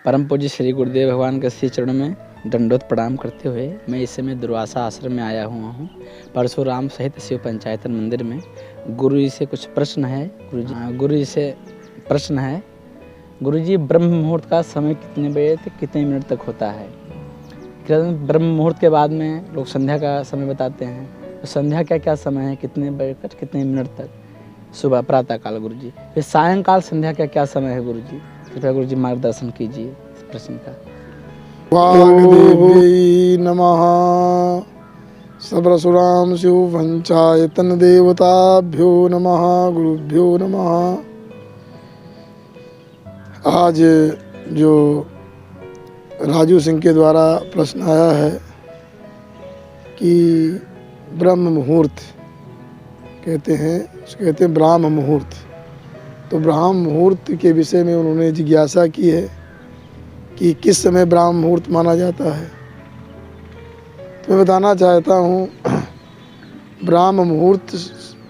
परम पूज्य श्री गुरुदेव भगवान के श्री चरणों में दंडोत प्रणाम करते हुए मैं इस समय दुर्वासा आश्रम में आया हुआ हूँ। परशुराम सहित शिव पंचायतन मंदिर में गुरु जी से कुछ प्रश्न है। गुरु जी से प्रश्न है, गुरु जी ब्रह्म मुहूर्त का समय कितने बजे से कितने मिनट तक होता है? ब्रह्म मुहूर्त के बाद में लोग संध्या का समय बताते हैं, तो संध्या क्या क्या समय है, कितने बजे तक कितने मिनट तक? सुबह प्रातः काल गुरु जी। फिर सायंकाल संध्या क्या क्या समय है गुरु जी? कृपया गुरु जी मार्गदर्शन कीजिए इस प्रश्न का। वाग्देव्यै नमः। परशुराम शिव पंचायतन देवताभ्यो नमः, गुरुभ्यो नमः। आज जो राजू सिंह के द्वारा प्रश्न आया है कि ब्रह्म मुहूर्त कहते हैं ब्राह्म मुहूर्त, तो ब्राह्म मुहूर्त के विषय में उन्होंने जिज्ञासा की है कि किस समय ब्राह्म मुहूर्त माना जाता है। तो मैं बताना चाहता हूँ, ब्राह्म मुहूर्त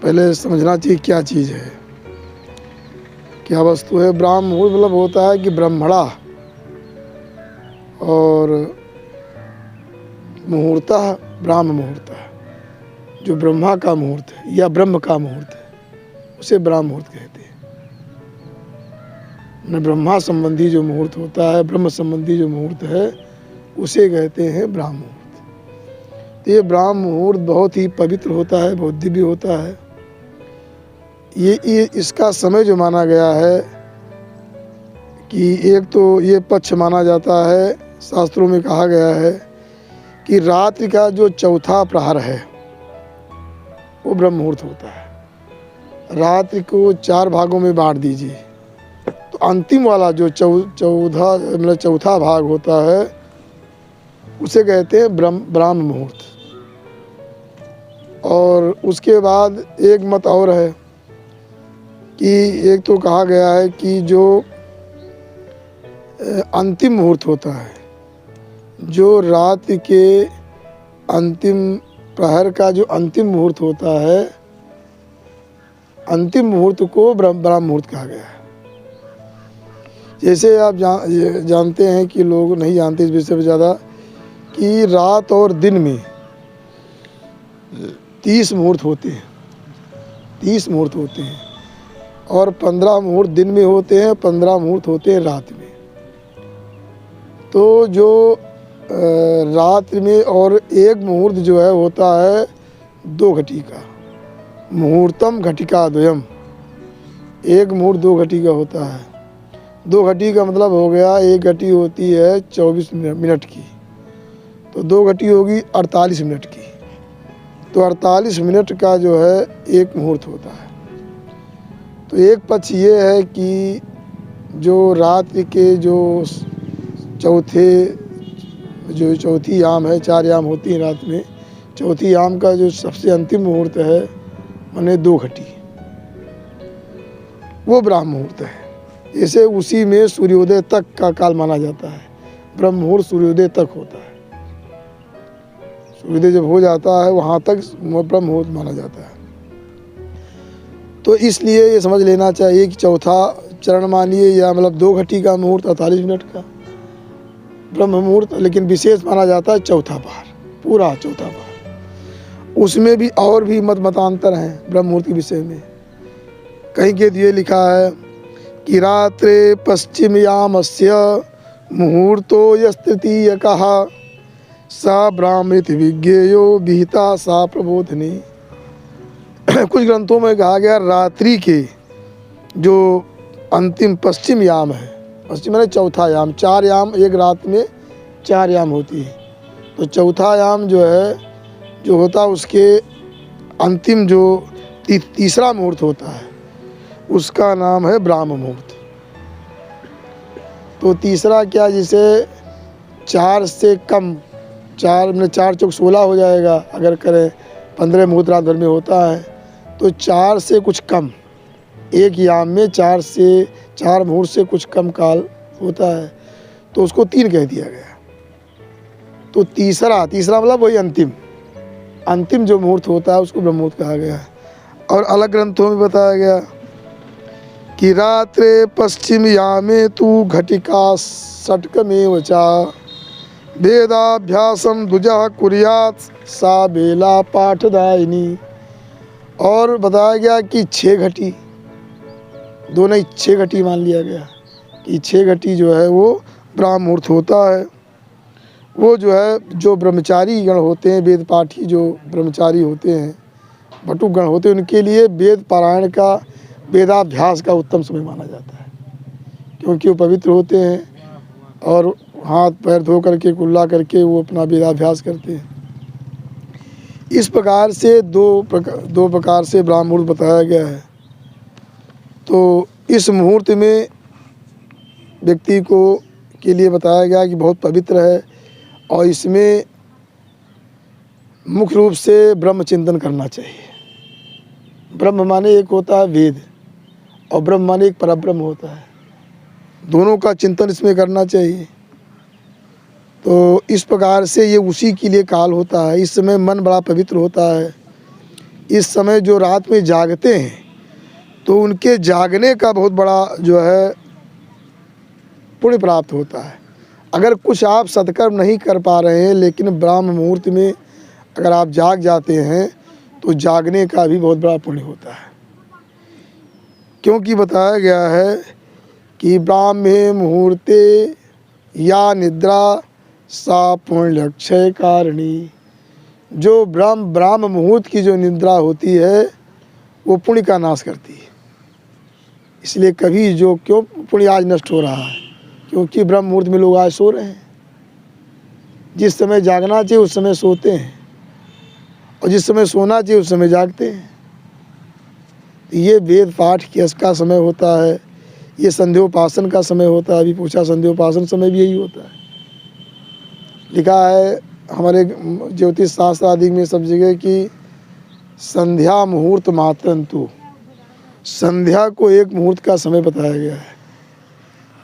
पहले समझना चाहिए क्या चीज़ है, क्या वस्तु है। ब्राह्म मुहूर्त मतलब होता है कि ब्रह्मणा और मुहूर्तः ब्राह्म मुहूर्त है, जो ब्रह्मा का मुहूर्त है या ब्रह्म का मुहूर्त है उसे ब्राह्म मुहूर्त कहते हैं। ब्रह्मा संबंधी जो मुहूर्त होता है, ब्रह्म संबंधी जो मुहूर्त है उसे कहते हैं ब्राह्म मुहूर्त। तो ये ब्राह्म मुहूर्त बहुत ही पवित्र होता है, बहुत दिव्य होता है। ये इसका समय जो माना गया है कि एक तो ये पक्ष माना जाता है, शास्त्रों में कहा गया है कि रात्रि का जो चौथा प्रहर है वो ब्रह्म मुहूर्त होता है। रात्रि को 4 भागों में बांट दीजिए, तो अंतिम वाला जो चौथा भाग होता है उसे कहते हैं ब्राह्म मुहूर्त। और उसके बाद एक मत और है कि एक तो कहा गया है कि जो अंतिम मुहूर्त होता है, जो रात्रि के अंतिम प्रहर का जो अंतिम मुहूर्त होता है, अंतिम मुहूर्त को ब्राह्म मुहूर्त कहा गया है। जैसे आप जानते हैं कि लोग नहीं जानते इस विषय में ज़्यादा कि रात और दिन में 30 मुहूर्त होते हैं, 30 मुहूर्त होते हैं, और 15 मुहूर्त दिन में होते हैं, 15 मुहूर्त होते हैं रात में। तो जो रात में और एक मुहूर्त जो है होता है 2 घटिका, मुहूर्तम घटिका द्वयम। एक मुहूर्त 2 घटिका होता है। 2 घटी का मतलब हो गया, एक घटी होती है 24 मिनट की, तो 2 घटी होगी 48 मिनट की। तो 48 मिनट का जो है एक मुहूर्त होता है। तो एक पक्ष ये है कि जो रात्रि के जो चौथी याम है, 4 याम होती है रात में, चौथी याम का जो सबसे अंतिम मुहूर्त है माने 2 घटी, वो ब्राह्म मुहूर्त है। जैसे उसी में सूर्योदय तक का काल माना जाता है। ब्रह्म मुहूर्त सूर्योदय तक होता है, सूर्योदय जब हो जाता है वहाँ तक ब्रह्म मुहूर्त माना जाता है। तो इसलिए ये समझ लेना चाहिए कि चौथा चरण मानिए या मतलब 2 घटी का मुहूर्त 48 मिनट का ब्रह्म मुहूर्त, लेकिन विशेष माना जाता है चौथा पहर, पूरा चौथा पहर। उसमें भी और भी मतांतर हैं ब्रह्म मुहूर्त के विषय में। कहीं के दिए लिखा है कि रात्रे पश्चिम यामस्य मुहूर्तो यस्तृतीयकः सा ब्राह्मित विज्ञेयो विहिता सा प्रबोधनी। कुछ ग्रंथों में कहा गया रात्रि के जो अंतिम पश्चिम याम है, पश्चिम माने चौथा याम, 4 याम एक रात में 4 याम होती है, तो चौथा याम जो है जो होता उसके अंतिम जो तीसरा मुहूर्त होता है उसका नाम है ब्राह्म मुहूर्त। तो तीसरा क्या, जिसे 4 से कम, 4 में 4 चौक 16 हो जाएगा अगर करें, 15 मुहूर्त रात भर में होता है, तो 4 से कुछ कम एक याम में 4 मुहूर्त से कुछ कम काल होता है, तो उसको 3 कह दिया गया। तो तीसरा मतलब वही अंतिम जो मुहूर्त होता है उसको ब्रह्म मुहूर्त कहा गया है। और अलग ग्रंथों में बताया गया कि रात्रे पश्चिम यामे तू घटिका षट्कमेव चा वेदाभ्यासम द्विजा कुर्यात् सा बेला पाठदायिनी। और बताया गया कि 6 घटी, दोनों ही 6 घटी मान लिया गया कि 6 घटी जो है वो ब्राह्म मुहूर्त होता है। वो जो है जो ब्रह्मचारी गण होते हैं, वेद पाठी जो ब्रह्मचारी होते हैं, बटुक गण होते हैं, उनके लिए वेद पारायण का, वेदाभ्यास का उत्तम समय माना जाता है, क्योंकि वो पवित्र होते हैं और हाथ पैर धो करके कुल्ला करके वो अपना वेदाभ्यास करते हैं। इस प्रकार से दो प्रकार से ब्राह्म मुहूर्त बताया गया है। तो इस मुहूर्त में व्यक्ति को के लिए बताया गया कि बहुत पवित्र है और इसमें मुख्य रूप से ब्रह्म चिंतन करना चाहिए। ब्रह्म माने एक होता है वेद और ब्रह्म माने एक परब्रह्म होता है, दोनों का चिंतन इसमें करना चाहिए। तो इस प्रकार से ये उसी के लिए काल होता है। इस समय मन बड़ा पवित्र होता है। इस समय जो रात में जागते हैं तो उनके जागने का बहुत बड़ा जो है पुण्य प्राप्त होता है। अगर कुछ आप सत्कर्म नहीं कर पा रहे हैं लेकिन ब्राह्म मुहूर्त में अगर आप जाग जाते हैं तो जागने का भी बहुत बड़ा पुण्य होता है, क्योंकि बताया गया है कि ब्राह्मे मुहूर्ते या निद्रा सा पुण्य क्षय कारिणी। जो ब्राह्म मुहूर्त की जो निद्रा होती है वो पुण्य का नाश करती है। इसलिए कभी जो क्यों पुण्य आज नष्ट हो रहा है, क्योंकि ब्रह्म मुहूर्त में लोग आज सो रहे हैं। जिस समय जागना चाहिए उस समय सोते हैं और जिस समय सोना चाहिए उस समय जागते हैं। ये वेद पाठ का समय होता है, ये संध्योपासन का समय होता है। अभी पूछा संध्योपासन समय भी यही होता है। लिखा है हमारे ज्योतिष शास्त्र आदि में सब जगह कि संध्या मुहूर्त मात्रंतु, संध्या को एक मुहूर्त का समय बताया गया है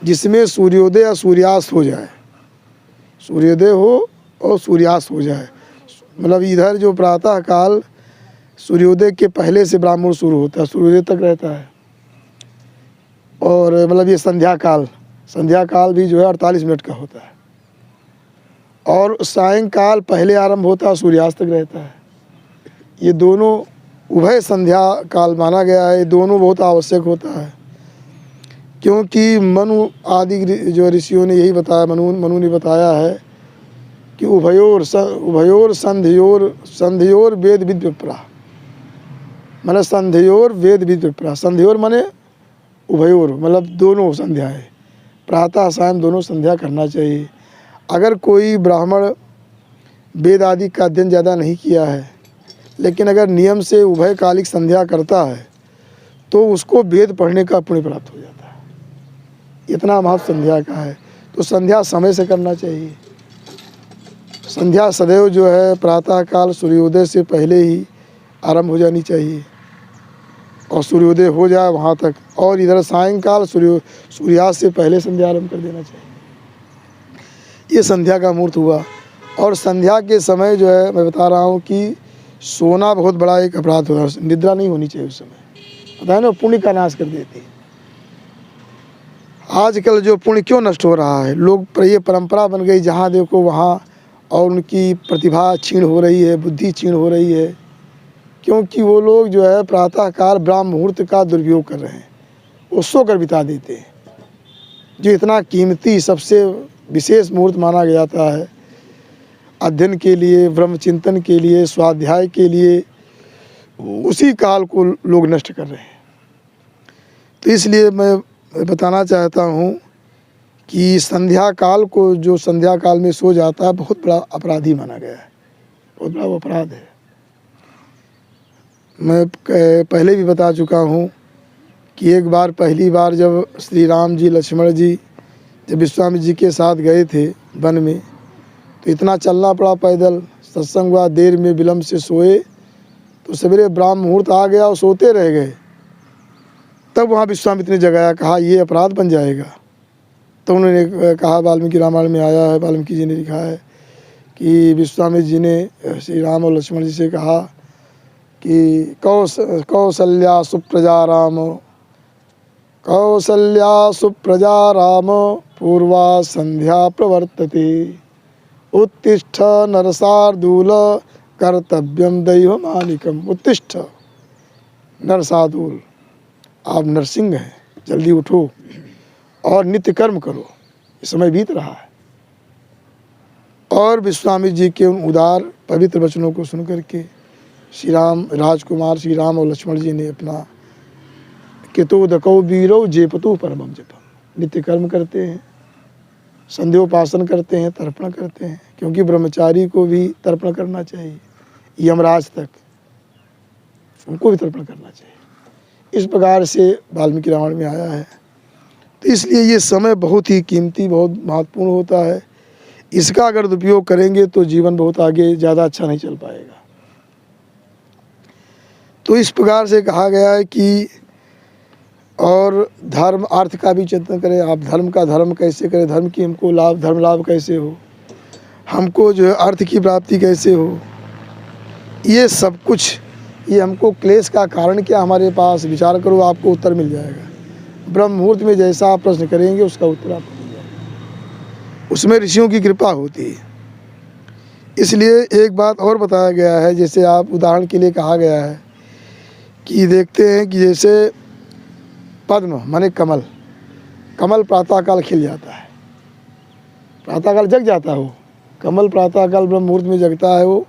जिसमें सूर्योदय या सूर्यास्त हो जाए, सूर्योदय हो और सूर्यास्त हो जाए। मतलब इधर जो प्रातः काल सूर्योदय के पहले से ब्राह्म मुहूर्त शुरू होता है, सूर्योदय तक रहता है। और मतलब ये संध्या काल भी जो है 48 मिनट का होता है। और सायंकाल पहले आरंभ होता है, सूर्यास्त तक रहता है। ये दोनों उभय संध्या काल माना गया है। दोनों बहुत आवश्यक होता है, क्योंकि मनु आदि जो ऋषियों ने यही बताया, मनु ने बताया है कि उभयोर संध्योर वेद विद विप्रा, मतलब संध्योर वेद विद विप्रा। संध्योर माने उभयोर, मतलब दोनों संध्याएं, प्रातः सायं दोनों संध्या करना चाहिए। अगर कोई ब्राह्मण वेद आदि का अध्ययन ज़्यादा नहीं किया है लेकिन अगर नियम से उभयकालिक संध्या करता है तो उसको वेद पढ़ने का पुण्य प्राप्त हो जाता है। इतना महत्व संध्या का है। तो संध्या समय से करना चाहिए। संध्या सदैव जो है प्रातः काल सूर्योदय से पहले ही आरंभ हो जानी चाहिए और सूर्योदय हो जाए वहाँ तक। और इधर सायंकाल सूर्यास्त से पहले संध्या आरंभ कर देना चाहिए। ये संध्या का मुहूर्त हुआ। और संध्या के समय जो है मैं बता रहा हूँ कि सोना बहुत बड़ा एक अपराध होता है। निद्रा नहीं होनी चाहिए उस समय, पता है ना, पुण्य का नाश कर देती है। आजकल जो पुण्य क्यों नष्ट हो रहा है, लोग ये परंपरा बन गई जहाँ देखो वहाँ, और उनकी प्रतिभा क्षीण हो रही है, बुद्धि क्षीण हो रही है, क्योंकि वो लोग जो है प्रातःकाल ब्राह्म मुहूर्त का दुरुपयोग कर रहे हैं। वो सो कर बिता देते हैं, जो इतना कीमती सबसे विशेष मुहूर्त माना जाता है अध्ययन के लिए, ब्रह्म चिंतन के लिए, स्वाध्याय के लिए, उसी काल को लोग नष्ट कर रहे हैं। तो इसलिए मैं बताना चाहता हूँ कि संध्या काल को, जो संध्या काल में सो जाता है, बहुत बड़ा अपराधी माना गया है, बहुत बड़ा अपराध है। मैं पहले भी बता चुका हूँ कि एक बार पहली बार जब श्री राम जी लक्ष्मण जी जब विश्वामित्र जी के साथ गए थे वन में, तो इतना चलना पड़ा पैदल। सत्संग हुआ, देर में विलम्ब से सोए तो सवेरे ब्राह्म मुहूर्त आ गया और सोते रह गए। तब वहाँ विश्वामित्र ने जगाया, कहा ये अपराध बन जाएगा। तो उन्होंने कहा, वाल्मीकि रामायण में आया है, वाल्मीकि जी ने लिखा है कि विश्वामित्र जी ने श्री राम और लक्ष्मण जी से कहा कि कौशल्या सुप्रजा राम कौसल्या सुप्रजा राम पूर्वा संध्या प्रवर्तते उत्तिष्ठ नरसार्दूल कर्तव्यम दैवमानिकम। उत्तिष्ठ नरसार्दूल, आप नरसिंह हैं, जल्दी उठो और नित्य कर्म करो, ये समय बीत रहा है। और विश्वामित्र जी के उन उदार पवित्र वचनों को सुनकर के श्री राम राजकुमार श्री राम और लक्ष्मण जी ने अपना कितोदको वीरो जेपतु परमम जपम, नित्य कर्म करते हैं, संध्योपासन करते हैं, तर्पण करते हैं, क्योंकि ब्रह्मचारी को भी तर्पण करना चाहिए, यमराज तक उनको भी तर्पण करना चाहिए। इस प्रकार से वाल्मीकि रामायण में आया है। तो इसलिए ये समय बहुत ही कीमती, बहुत महत्वपूर्ण होता है। इसका अगर दुरुपयोग करेंगे तो जीवन बहुत आगे ज़्यादा अच्छा नहीं चल पाएगा। तो इस प्रकार से कहा गया है कि और धर्म अर्थ का भी चिंतन करें। आप धर्म का धर्म कैसे करें, धर्म की हमको लाभ, धर्म लाभ कैसे हो, हमको जो है अर्थ की प्राप्ति कैसे हो, ये सब कुछ, ये हमको क्लेश का कारण क्या हमारे पास, विचार करो, आपको उत्तर मिल जाएगा। ब्रह्म मुहूर्त में जैसा आप प्रश्न करेंगे उसका उत्तर आपको मिल जाएगा। उसमें ऋषियों की कृपा होती है। इसलिए एक बात और बताया गया है, जैसे आप उदाहरण के लिए कहा गया है कि देखते हैं कि जैसे पद्म माने कमल, कमल प्रातःकाल खिल जाता है, प्रातःकाल जग जाता है वो कमल, प्रातःकाल ब्रह्म मुहूर्त में जगता है वो,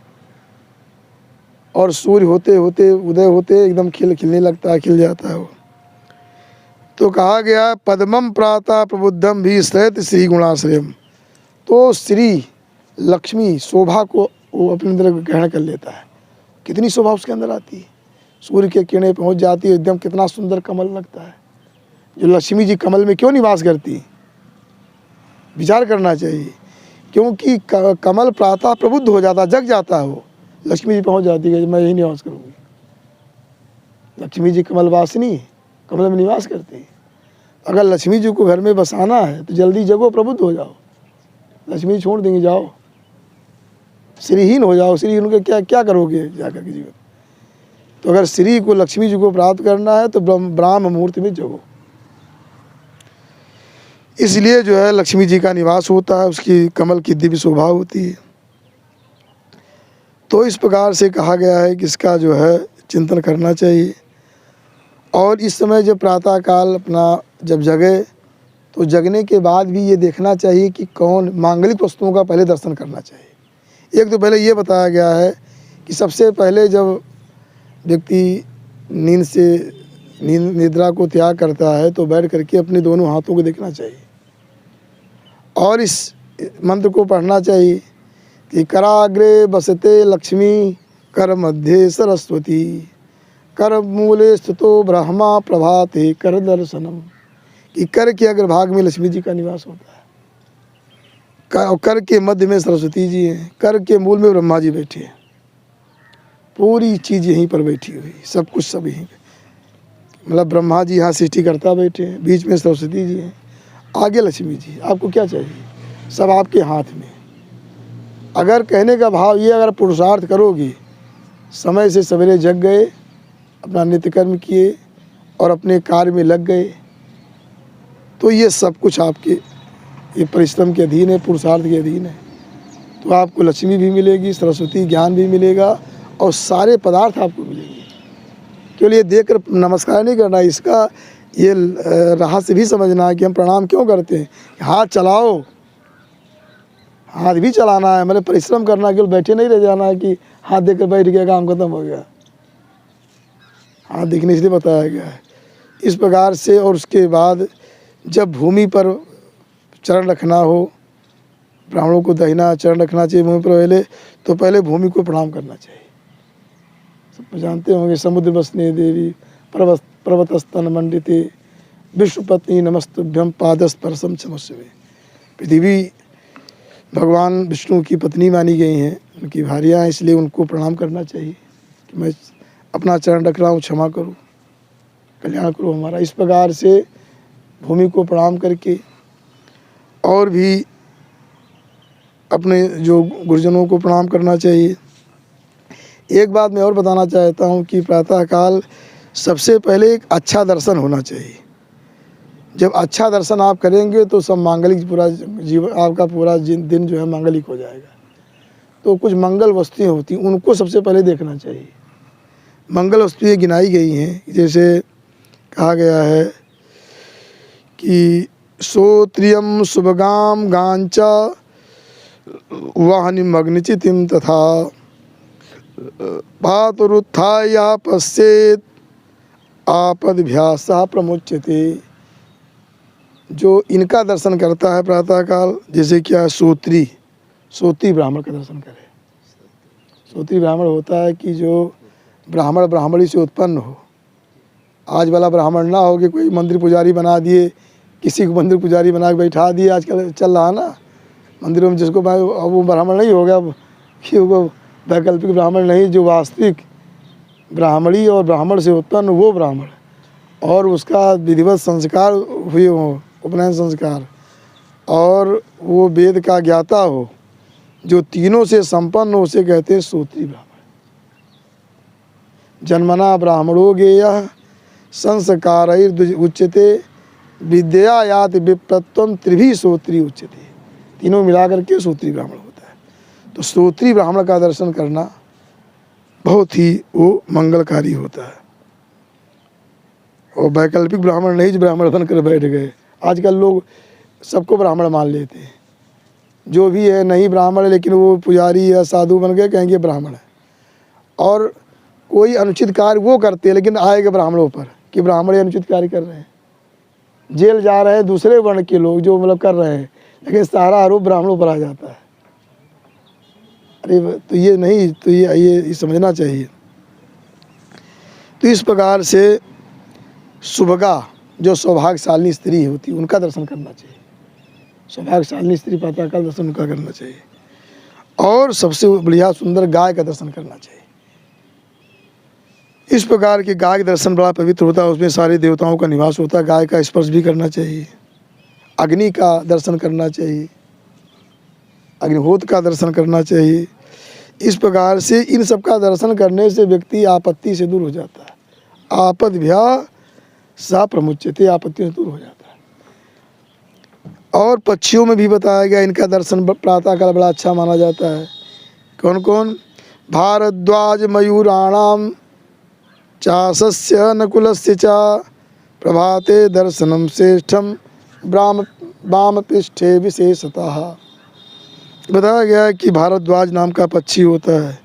और सूर्य होते होते उदय होते एकदम खिलने लगता है, खिल जाता है वो। तो कहा गया पद्मम प्रातः प्रबुद्धम भी श्रेत श्री गुणाश्रयम। तो श्री लक्ष्मी शोभा को वो अपने अंदर ग्रहण कर लेता है। कितनी शोभा उसके अंदर आती है, सूर्य के किरणें पहुंच जाती है, एकदम कितना सुंदर कमल लगता है। जो लक्ष्मी जी कमल में क्यों निवास करती, विचार करना चाहिए, क्योंकि कमल प्रातः प्रबुद्ध हो जाता, जग जाता है वो। लक्ष्मी जी पहुंच जाती है कि मैं यही निवास करूँगी। लक्ष्मी जी कमल वासिनी, कमल में निवास करती है। अगर लक्ष्मी जी को घर में बसाना है तो जल्दी जगो, प्रबुद्ध हो जाओ। लक्ष्मी जी छोड़ देंगे, जाओ श्रीहीन हो जाओ। श्रीहीन के क्या क्या करोगे जाकर के जीवन। तो अगर श्री को, लक्ष्मी जी को प्राप्त करना है तो ब्राह्म मुहूर्त में जगो। इसलिए जो है लक्ष्मी जी का निवास होता है, उसकी कमल की दिव्य शोभा होती है। तो इस प्रकार से कहा गया है कि इसका जो है चिंतन करना चाहिए। और इस समय जब प्रातःकाल अपना जब जगे तो जगने के बाद भी ये देखना चाहिए कि कौन मांगलिक वस्तुओं का पहले दर्शन करना चाहिए। एक तो पहले ये बताया गया है कि सबसे पहले जब व्यक्ति निद्रा को त्याग करता है तो बैठ करके अपने दोनों हाथों को देखना चाहिए और इस मंत्र को पढ़ना चाहिए कि कराग्रे बसते लक्ष्मी, कर मध्य सरस्वती, कर मूले स्थितो ब्रह्मा, प्रभाते कर दर्शनम। कि कर के अग्रभाग में लक्ष्मी जी का निवास होता है, कर के मध्य में सरस्वती जी हैं, कर के मूल में ब्रह्मा जी बैठे हैं। पूरी चीज़ यहीं पर बैठी हुई, सब कुछ सब यहीं पे, मतलब ब्रह्मा जी यहाँ सृष्टिकर्ता बैठे हैं, बीच में सरस्वती जी हैं, आगे लक्ष्मी जी। आपको क्या चाहिए, सब आपके हाथ में। अगर कहने का भाव ये, अगर पुरुषार्थ करोगे, समय से सवेरे जग गए, अपना नित्य कर्म किए और अपने कार्य में लग गए, तो ये सब कुछ आपके ये परिश्रम के अधीन है, पुरुषार्थ के अधीन है। तो आपको लक्ष्मी भी मिलेगी, सरस्वती ज्ञान भी मिलेगा और सारे पदार्थ आपको मिलेंगे। केवल ये देख कर नमस्कार नहीं करना, इसका ये रहस्य भी समझना है कि हम प्रणाम क्यों करते हैं। हाथ चलाओ, हाथ भी चलाना है, मतलब परिश्रम करना, केवल बैठे नहीं रह जाना है कि हाथ देख कर बैठ गया, काम खत्म हो गया। हाथ देखने इसलिए बताया गया है इस प्रकार से। और उसके बाद जब भूमि पर चरण रखना हो, ब्राह्मणों को दाहिना चरण रखना चाहिए भूमि पर, तो पहले भूमि को प्रणाम करना चाहिए। सब जानते होंगे, समुद्र बसने देवी पर्वतस्तन मंडिते विश्वपत्नी नमस्तुभ्यम पादस्पर्शम क्षमस्वे। पृथ्वी भगवान विष्णु की पत्नी मानी गई हैं, उनकी भार्या हैं, इसलिए उनको प्रणाम करना चाहिए कि मैं अपना चरण रख रहा हूँ, क्षमा करो, कल्याण करो हमारा। इस प्रकार से भूमि को प्रणाम करके और भी अपने जो गुरुजनों को प्रणाम करना चाहिए। एक बात मैं और बताना चाहता हूँ कि प्रातःकाल सबसे पहले एक अच्छा दर्शन होना चाहिए। जब अच्छा दर्शन आप करेंगे तो सब मांगलिक पूरा जीवन आपका पूरा दिन जो है मांगलिक हो जाएगा। तो कुछ मंगल वस्तुएं होती हैं, उनको सबसे पहले देखना चाहिए। मंगल वस्तुएं गिनाई गई हैं, जैसे कहा गया है कि श्रोत्रियम शुभगाम गांचा वाहनिमग्निचितिम तथा पातुरुत्थाया पश्चेत आपदभ्यासः प्रमुच्यते। जो इनका दर्शन करता है प्रातःकाल, जैसे क्या श्रोत्री ब्राह्मण का दर्शन करे। श्रोत्री ब्राह्मण होता है कि जो ब्राह्मण ब्राह्मणी से उत्पन्न हो। आज वाला ब्राह्मण ना हो कि कोई मंदिर पुजारी बना दिए, किसी को मंदिर पुजारी बना के बैठा दिए। आजकल चल रहा है ना मंदिरों में, जिसको वो ब्राह्मण नहीं हो गया कि वो वैकल्पिक ब्राह्मण नहीं, जो वास्तविक ब्राह्मणी और ब्राह्मण से उत्पन्न वो ब्राह्मण, और उसका विधिवत संस्कार हुए हो, उपनयन संस्कार, और वो वेद का ज्ञाता हो, जो तीनों से संपन्न हो, उसे कहते हैं श्रोत्री ब्राह्मण। जन्मना ब्राह्मणो गेयः संस्कारैर्द्विज उच्यते विद्या याति विप्रत्वम त्रिभी श्रोत्री उच्यते। तीनों मिलाकर के श्रोत्री ब्राह्मण होता है। तो श्रोत्री ब्राह्मण का दर्शन करना बहुत ही वो मंगलकारी होता है। और वैकल्पिक ब्राह्मण नहीं जो ब्राह्मण बनकर बैठ गए। आजकल लोग सबको ब्राह्मण मान लेते हैं, जो भी है नहीं ब्राह्मण है लेकिन वो पुजारी या साधु बन गए, कहेंगे ब्राह्मण है। और कोई अनुचित कार्य वो करते हैं, लेकिन आएगा ब्राह्मणों पर कि ब्राह्मण अनुचित कार्य कर रहे हैं। जेल जा रहे हैं दूसरे वर्ण के लोग जो मतलब कर रहे हैं, लेकिन सारा आरोप ब्राह्मणों पर आ जाता है। अरे तो ये नहीं, तो ये समझना चाहिए। तो इस प्रकार से सुभगा जो सौभाग्यशाली स्त्री होती है उनका दर्शन करना चाहिए। सौभाग्यशाली स्त्री प्रातःकाल दर्शन उनका करना चाहिए। और सबसे बढ़िया सुंदर गाय का दर्शन करना चाहिए। इस प्रकार के गाय के दर्शन बड़ा पवित्र होता है, उसमें सारे देवताओं का निवास होता है। गाय का स्पर्श भी करना चाहिए। अग्नि का दर्शन करना चाहिए, अग्निहोत्र का दर्शन करना चाहिए। इस प्रकार से इन सब का दर्शन करने से व्यक्ति आपत्ति से दूर हो जाता है। आपदभ्यासः प्रमुच्यते, आपत्ति से दूर हो जाता है। और पक्षियों में भी बताया गया इनका दर्शन प्रातःकाल बड़ा अच्छा माना जाता है। कौन कौन? भारद्वाज मयूराणाम चासस्य नकुलस्य च प्रभाते दर्शनम श्रेष्ठम वाम पृष्ठे विशेषतः। बताया गया है कि भारद्वाज नाम का पक्षी होता है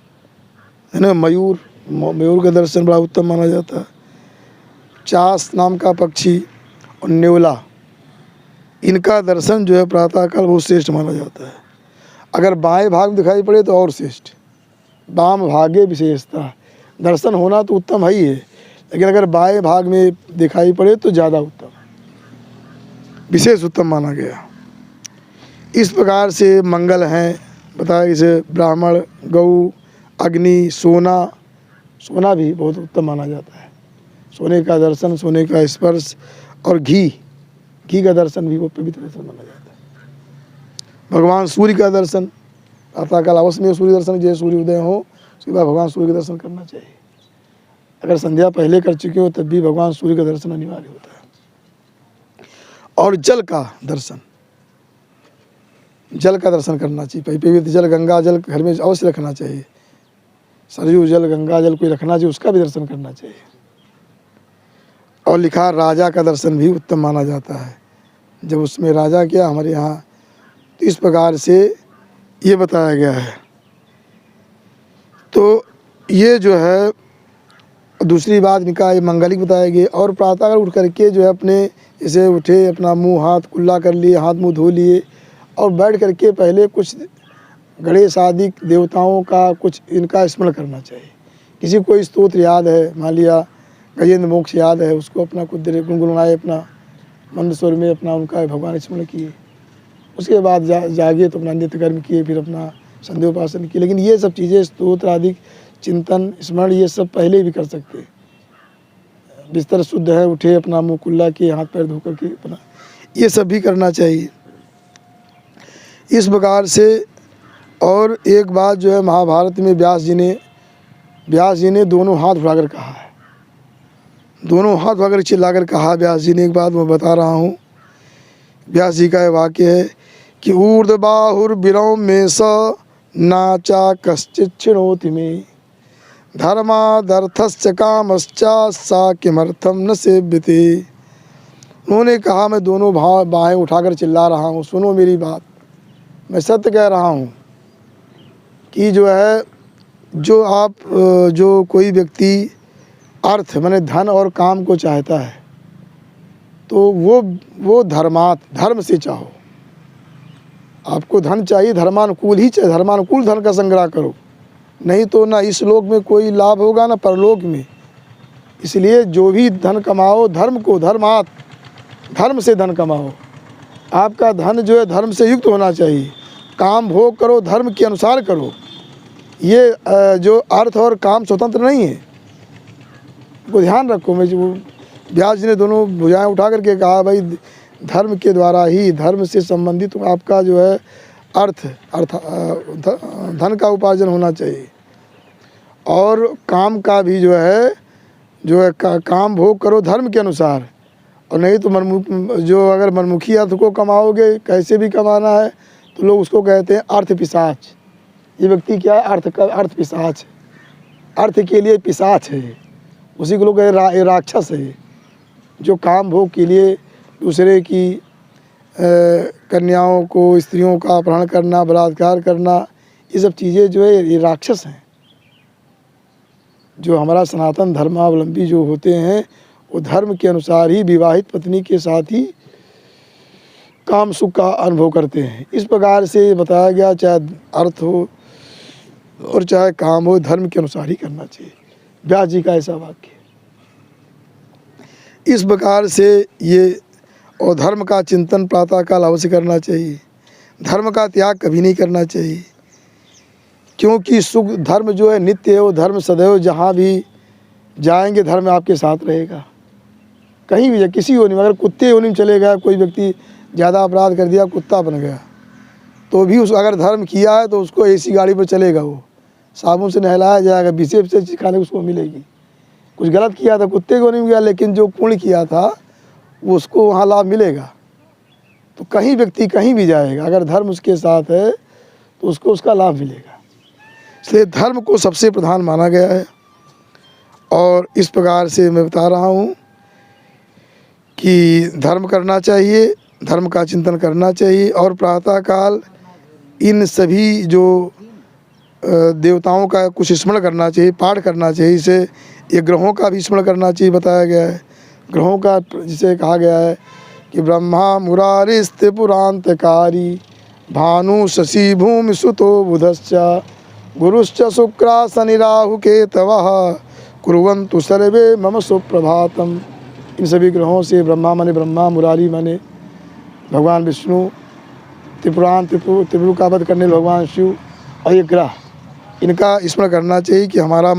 ना, मयूर का दर्शन बड़ा उत्तम माना जाता है। चास नाम का पक्षी और न्योला, इनका दर्शन जो है प्रातःकाल बहुत श्रेष्ठ माना जाता है। अगर बाएं भाग में दिखाई पड़े तो और श्रेष्ठ, वाम भागे विशेषता। दर्शन होना तो उत्तम है ही है, लेकिन अगर बाएं भाग में दिखाई पड़े तो ज़्यादा उत्तम, विशेष उत्तम माना गया। इस प्रकार से मंगल हैं बताया, जैसे ब्राह्मण, गौ, अग्नि, सोना भी बहुत उत्तम माना जाता है। सोने का दर्शन, सोने का स्पर्श, और घी का दर्शन भी वो पवित्र दर्शन माना जाता है। भगवान सूर्य का दर्शन प्रातःकाल अवश्य में सूर्य दर्शन, जैसे सूर्य उदय हो उसके बाद भगवान सूर्य का दर्शन करना चाहिए। अगर संध्या पहले कर चुके हो तब भी भगवान सूर्य का दर्शन अनिवार्य होता है। और जल का दर्शन करना चाहिए। पवित्र जल, गंगा जल घर में अवश्य रखना चाहिए। सरयू जल, गंगा जल कोई रखना चाहिए, उसका भी दर्शन करना चाहिए। और लिखा राजा का दर्शन भी उत्तम माना जाता है, जब उसमें राजा क्या हमारे यहाँ। तो इस प्रकार से ये बताया गया है। तो ये जो है दूसरी बात इनका ये मंगलिक बताया गया। और प्रातःकाल उठ करके जो है अपने जैसे उठे, अपना मुंह हाथ कुल्ला कर लिए, हाथ मुंह धो लिए, और बैठ करके पहले कुछ गणेश आदि देवताओं का कुछ इनका स्मरण करना चाहिए। किसी को स्तोत्र याद है, मान लिया गजेंद्र मोक्ष याद है, उसको अपना कुछ देर गुनगुनाए, अपना मंद स्वर में अपना उनका भगवान स्मरण किए। उसके बाद जागे तो अपना नित्य कर्म किए, फिर अपना संध्योपासन किए। लेकिन ये सब चीज़ें स्तोत्र आदि चिंतन स्मरण ये सब पहले भी कर सकते। बिस्तर शुद्ध है, उठे, अपना मुँह कुल्ला किए, हाथ पैर धो करके अपना ये सब भी करना चाहिए। इस प्रकार से। और एक बात जो है महाभारत में व्यास जी ने दोनों हाथ उठाकर कहा है। दोनों हाथ पकड़ चिल्लाकर कहा व्यास जी ने। एक बात मैं बता रहा हूँ, व्यास जी का यह वाक्य है कि ऊर्ध्वबाहुर्विरौ में स नाचा कश्चित् चिणोति में धर्मादर्थश्च कामश्च सा किमर्थम न सेव्यते। उन्होंने कहा मैं दोनों बाहें उठाकर चिल्ला रहा हूँ, सुनो मेरी बात, मैं सत्य कह रहा हूँ कि जो कोई व्यक्ति अर्थ माने धन और काम को चाहता है तो वो धर्म से चाहो। आपको धन चाहिए, धर्मानुकूल ही चाहिए, धर्मानुकूल धन का संग्रह करो, नहीं तो ना इस लोक में कोई लाभ होगा ना परलोक में। इसलिए जो भी धन कमाओ धर्म से धन कमाओ। आपका धन जो है धर्म से युक्त होना चाहिए। काम भोग करो, धर्म के अनुसार करो। ये जो अर्थ और काम स्वतंत्र नहीं है, वो ध्यान रखो। मैं जो व्यास जी ने दोनों भुजाएं उठा करके कहा भाई धर्म के द्वारा ही, धर्म से संबंधित आपका जो है धन का उपार्जन होना चाहिए। और काम का भी जो है काम भोग करो धर्म के अनुसार, और नहीं तो अगर मनमुखी अर्थ को कमाओगे, कैसे भी कमाना है, तो लोग उसको कहते हैं अर्थ पिशाच। ये व्यक्ति क्या है? अर्थ पिशाच है, अर्थ के लिए पिशाच है, उसी को लोग कहते हैं राक्षस है। जो काम भोग के लिए दूसरे की कन्याओं को, स्त्रियों का अपहरण करना, बलात्कार करना, ये सब चीज़ें जो है ये राक्षस हैं। जो हमारा सनातन धर्मावलंबी जो होते हैं वो धर्म के अनुसार ही विवाहित पत्नी के साथ ही काम सुख का अनुभव करते हैं। इस प्रकार से बताया गया, चाहे अर्थ हो और चाहे काम हो, धर्म के अनुसार ही करना चाहिए। व्यास जी का ऐसा वाक्य। इस प्रकार से ये और धर्म का चिंतन प्रातःकाल अवश्य करना चाहिए। धर्म का त्याग कभी नहीं करना चाहिए, क्योंकि सुख धर्म जो है नित्य है। वो धर्म सदैव जहाँ भी जाएंगे धर्म आपके साथ रहेगा। कहीं भी किसी योनि में, अगर कुत्ते योनि में चले गया कोई व्यक्ति, ज़्यादा अपराध कर दिया, कुत्ता बन गया, तो भी उस अगर धर्म किया है तो उसको ऐसी गाड़ी पर चलेगा, वो साबुन से नहलाया जाएगा, विशेष से खाने उसको मिलेगी। कुछ गलत किया था कुत्ते को नहीं गया, लेकिन जो पुण्य किया था वो उसको वहाँ लाभ मिलेगा। तो कहीं व्यक्ति कहीं भी जाएगा, अगर धर्म उसके साथ है तो उसको उसका लाभ मिलेगा। इसलिए धर्म को सबसे प्रधान माना गया है। और इस प्रकार से मैं बता रहा हूँ कि धर्म करना चाहिए, धर्म का चिंतन करना चाहिए। और प्रातःकाल इन सभी जो देवताओं का कुछ स्मरण करना चाहिए, पाठ करना चाहिए। इसे ये ग्रहों का भी स्मरण करना चाहिए, बताया गया है। ग्रहों का जिसे कहा गया है कि ब्रह्मा मुरारिस्त्रिपुरांतकारी भानु शशि भूमि सुतो बुधश्च गुरुश्च शुक्रा शनि राहु केतवः कुर्वन्तु सर्वे मम सुप्रभातम। इन सभी ग्रहों से ब्रह्मा माने ब्रह्मा, मुरारी माने भगवान विष्णु, त्रिपुर का वध करने भगवान शिव, और ये ग्रह, इनका स्मरण करना चाहिए कि हमारा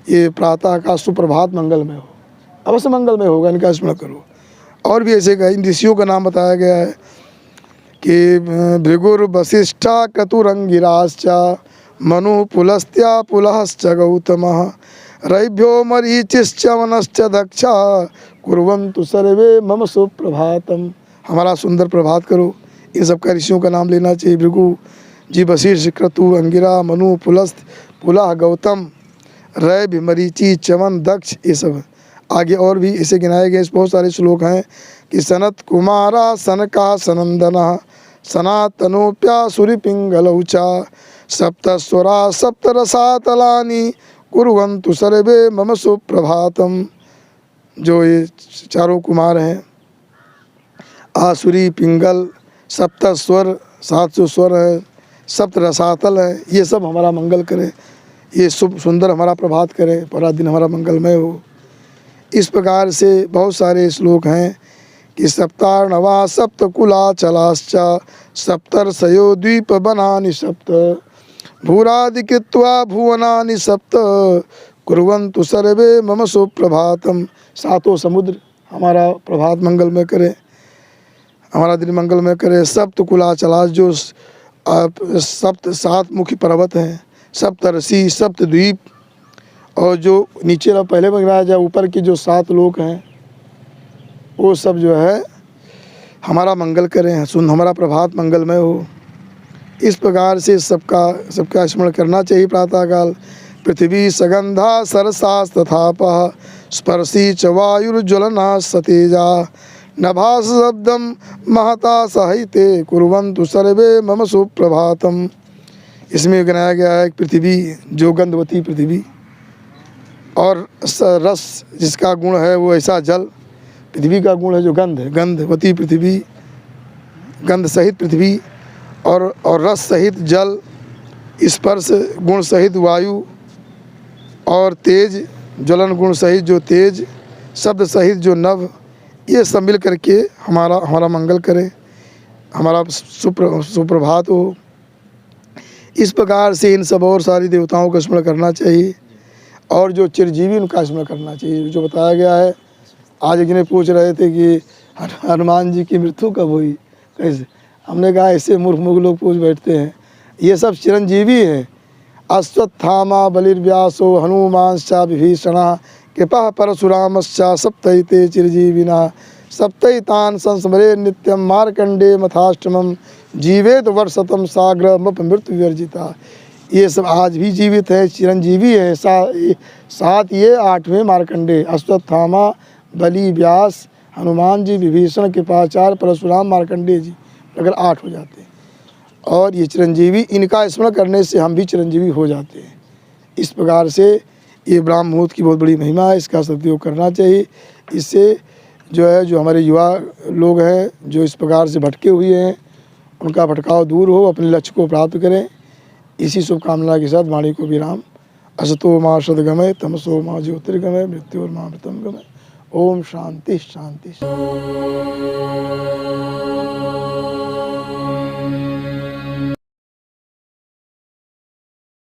ये प्रातः का सुप्रभात मंगलमय हो। अवश्य मंगलमय होगा, इनका स्मरण करो। और भी ऐसे इन ऋषियों का नाम बताया गया है कि भृगुर वसिष्ठा क्रतुरंगिराश्च मनु पुलस्त्या पुलहश्च गौतमः रैभ्यो मरीचिश्च वनश्च दक्षा कुर्वन्तु सर्वे मम सुप्रभातम। हमारा सुंदर प्रभात करो। इन सब का ऋषियों का नाम लेना चाहिए। भृगु जी, वशिष्ठ, क्रतु, अंगिरा, मनु, पुलस्त, पुलह, गौतम, रैभ, मरीचि, चवन, दक्ष, ये सब। आगे और भी ऐसे गिनाए गए बहुत सारे श्लोक हैं कि सनत कुमारा सनका सनंदना सनातनोप्या सुरिपिंगलौ च सप्तस्वरा सप्तरसातलानि कुर्वन्तु सर्वे मम सुप्रभातम। जो ये चारों कुमार हैं, आसुरी, पिंगल, सप्तस्वर, 700 स्वर है, सप्तरसातल है, ये सब हमारा मंगल करे, ये शुभ सुंदर हमारा प्रभात करे, पूरा दिन हमारा मंगलमय हो। इस प्रकार से बहुत सारे श्लोक हैं कि सप्तार्णवा सप्तकुलाचलाश्च सप्तर्षयो द्वीप बनानि सप्त भूरादिकृत्वा भुवनानि सप्त कुर्वन्तु सर्वे मम सुप्रभातम। सातों समुद्र हमारा प्रभात मंगलमय करे, हमारा दिन मंगलमय करे। सप्तकुलाचलाश जो सात मुखी पर्वत हैं, सप्तर्षि, सप्तद्वीप, और जो नीचे वाला पहले मंगवाया जाए, ऊपर के जो 7 लोग हैं वो सब जो है हमारा मंगल करें, सुन हमारा प्रभात मंगलमय हो। इस प्रकार से सबका स्मरण करना चाहिए प्रातःकाल। पृथ्वी सगंधा सरसास्तथापः स्पर्शी च वायुर्ज्वलना सतेजा नभास शब्दम महता सहिते कुर्वन्तु सर्वे मम सुप्रभातम। इसमें गिनाया गया है पृथ्वी जो गंधवती पृथ्वी, और रस जिसका गुण है वो ऐसा जल। पृथ्वी का गुण है जो गंधवती पृथ्वी, गंध सहित पृथ्वी, और रस सहित जल, स्पर्श गुण सहित वायु, और तेज ज्वलन गुण सहित जो तेज, शब्द सहित जो नभ, ये सब मिल करके हमारा मंगल करें, हमारा सुप्रभात हो। इस प्रकार से इन सब और सारी देवताओं का स्मरण करना चाहिए, और जो चिरजीवी उनका स्मरण करना चाहिए। जो बताया गया है, आज एक जने पूछ रहे थे कि हनुमान जी की मृत्यु कब हुई, कैसे? हमने कहा ऐसे मूर्ख लोग पूछ बैठते हैं, ये सब चिरंजीवी हैं। अश्वत्थामा बलिर्व्यासो हनुमांश्चा विभीषणः कृपा परशुरामश्चा सप्तैते चिरजीविना सप्तैतान् संस्मरे नित्यं मार्कंडे मथाष्टमं जीवेत वर्षतम साग्रमप मृत्यु विवर्जिता। ये सब आज भी जीवित है, चिरंजीवी है। 7 ये 8वें मार्कंडे, अश्वत्थामा बलि व्यास हनुमान जी विभीषण कृपाचार्य परशुराम मार्कंडे जी, अगर 8 हो जाते हैं। और ये चिरंजीवी, इनका स्मरण करने से हम भी चिरंजीवी हो जाते हैं। इस प्रकार से ये ब्राह्म मुहूर्त की बहुत बड़ी महिमा है, इसका सदुपयोग करना चाहिए। इससे जो है, जो हमारे युवा लोग हैं जो इस प्रकार से भटके हुए हैं, उनका भटकाव दूर हो, अपने लक्ष्य को प्राप्त करें। इसी शुभकामना के साथ वाणी को विराम। असतो मां सद्गमय तमसो मां ज्योतिर्गमय मृत्योर्मामृतम गमय। ओम शांति शांति।